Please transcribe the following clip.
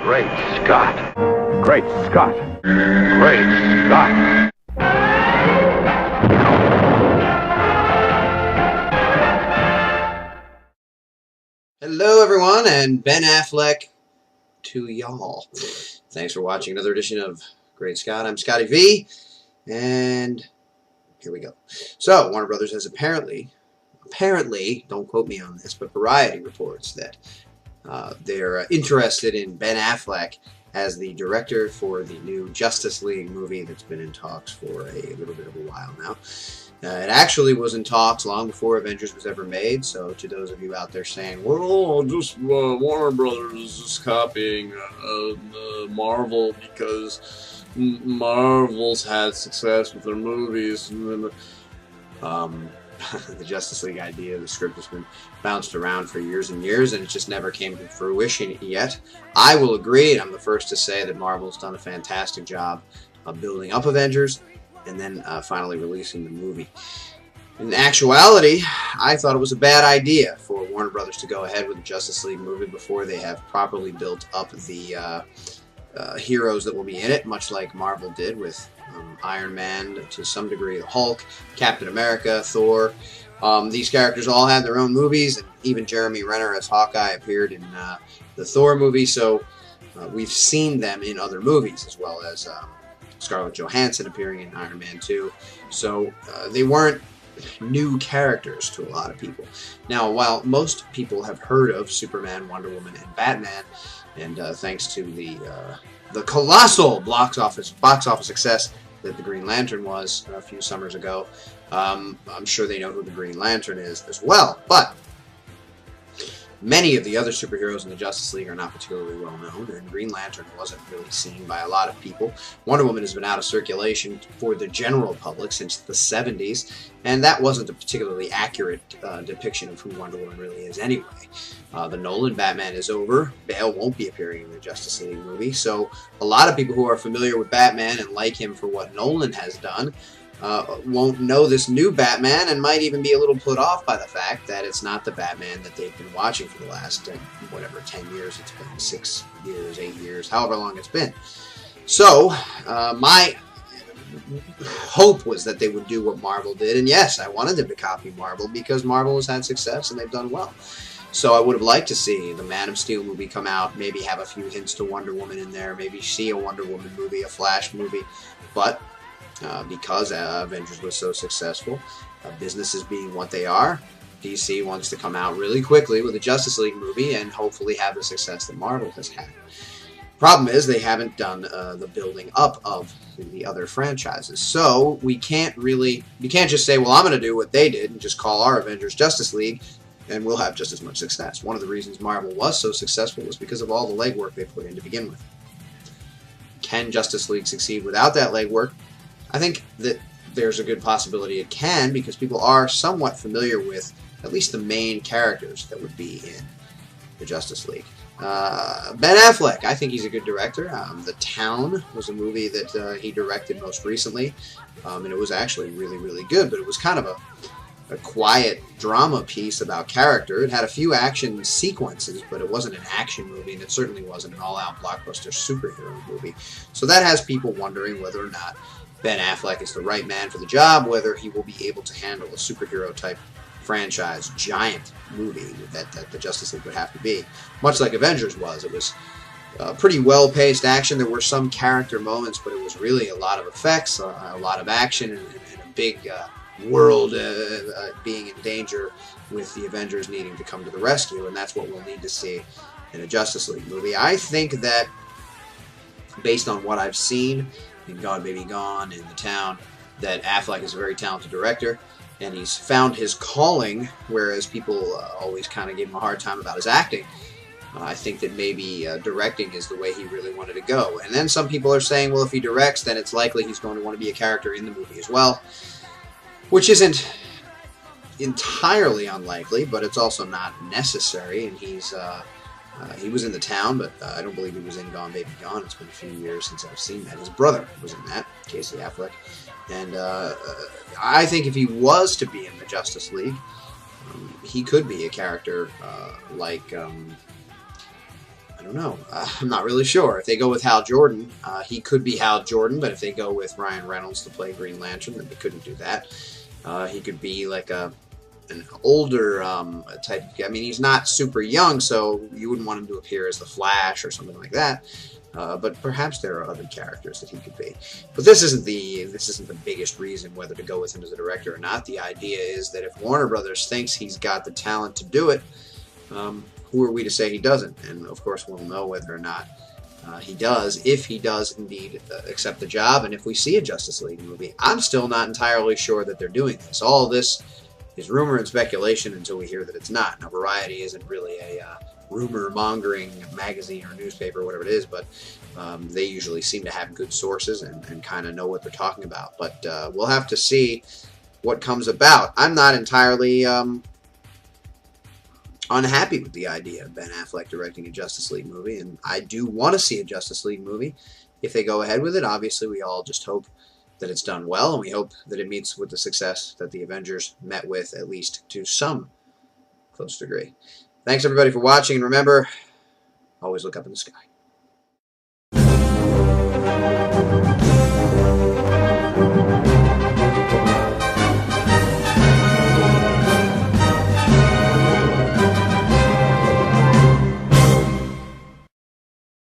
Great Scott. Great Scott. Great Scott. Hello, everyone, and Ben Affleck to y'all. Thanks for watching another edition of Great Scott. I'm Scotty V, and here we go. So, Warner Brothers has apparently, don't quote me on this, but Variety reports that they're interested in Ben Affleck as the director for the new Justice League movie that's been in talks for a little bit of a while now. It actually was in talks long before Avengers was ever made, so to those of you out there saying, well, just Warner Brothers is just copying Marvel because Marvel's had success with their movies. The Justice League idea, the script has been bounced around for years and years, and it just never came to fruition yet. I will agree, and I'm the first to say that Marvel's done a fantastic job of building up Avengers and then finally releasing the movie. In actuality, I thought it was a bad idea for Warner Brothers to go ahead with the Justice League movie before they have properly built up the heroes that will be in it, much like Marvel did with Iron Man, to some degree the Hulk, Captain America, Thor. These characters all had their own movies, and even Jeremy Renner as Hawkeye appeared in the Thor movie, so we've seen them in other movies, as well as Scarlett Johansson appearing in Iron Man 2. So they weren't new characters to a lot of people. Now, while most people have heard of Superman, Wonder Woman, and Batman, and thanks to the colossal box office success that the Green Lantern was a few summers ago, I'm sure they know who the Green Lantern is as well. But many of the other superheroes in the Justice League are not particularly well known, and Green Lantern wasn't really seen by a lot of people. Wonder Woman has been out of circulation for the general public since the 70s, and that wasn't a particularly accurate depiction of who Wonder Woman really is anyway. The Nolan Batman is over. Bale won't be appearing in the Justice League movie, so a lot of people who are familiar with Batman and like him for what Nolan has done won't know this new Batman, and might even be a little put off by the fact that it's not the Batman that they've been watching for the last, 10 years. It's been 6 years, 8 years, however long it's been. So, my hope was that they would do what Marvel did, and yes, I wanted them to copy Marvel because Marvel has had success and they've done well. So I would have liked to see the Man of Steel movie come out, maybe have a few hints to Wonder Woman in there, maybe see a Wonder Woman movie, a Flash movie, but because Avengers was so successful, businesses being what they are, DC wants to come out really quickly with a Justice League movie and hopefully have the success that Marvel has had. Problem is, they haven't done the building up of the other franchises. So you can't just say, well, I'm going to do what they did and just call our Avengers Justice League and we'll have just as much success. One of the reasons Marvel was so successful was because of all the legwork they put in to begin with. Can Justice League succeed without that legwork? I think that there's a good possibility it can, because people are somewhat familiar with at least the main characters that would be in the Justice League. Ben Affleck, I think he's a good director. The Town was a movie that he directed most recently, and it was actually really, really good, but it was kind of a quiet drama piece about character. It had a few action sequences, but it wasn't an action movie, and it certainly wasn't an all-out blockbuster superhero movie. So that has people wondering whether or not Ben Affleck is the right man for the job, whether he will be able to handle a superhero-type franchise giant movie that the Justice League would have to be. Much like Avengers was. It was pretty well-paced action. There were some character moments, but it was really a lot of effects, a lot of action, and a big world being in danger with the Avengers needing to come to the rescue, and that's what we'll need to see in a Justice League movie. I think that, based on what I've seen in God Baby Gone, in The Town, that Affleck is a very talented director, and he's found his calling, whereas people always kind of gave him a hard time about his acting. I think that maybe directing is the way he really wanted to go. And then some people are saying, well, if he directs, then it's likely he's going to want to be a character in the movie as well, which isn't entirely unlikely, but it's also not necessary. And he was in The Town, but I don't believe he was in Gone Baby Gone. It's been a few years since I've seen that. His brother was in that, Casey Affleck. And I think if he was to be in the Justice League, he could be a character like don't know. I'm not really sure. If they go with Hal Jordan, he could be Hal Jordan, but if they go with Ryan Reynolds to play Green Lantern, then they couldn't do that. He could be like an older type. I mean, he's not super young, so you wouldn't want him to appear as the Flash or something like that. But perhaps there are other characters that he could be. But this isn't the biggest reason whether to go with him as a director or not. The idea is that if Warner Brothers thinks he's got the talent to do it, who are we to say he doesn't? And of course, we'll know whether or not he does, if he does indeed accept the job, and if we see a Justice League movie. I'm still not entirely sure that they're doing this. All this is rumor and speculation until we hear that it's not. Now, Variety isn't really a rumor-mongering magazine or newspaper or whatever it is, but they usually seem to have good sources and kind of know what they're talking about. But we'll have to see what comes about. I'm not entirely unhappy with the idea of Ben Affleck directing a Justice League movie, and I do want to see a Justice League movie if they go ahead with it. Obviously, we all just hope that it's done well, and we hope that it meets with the success that the Avengers met with, at least to some close degree. Thanks, everybody, for watching, and remember, always look up in the sky.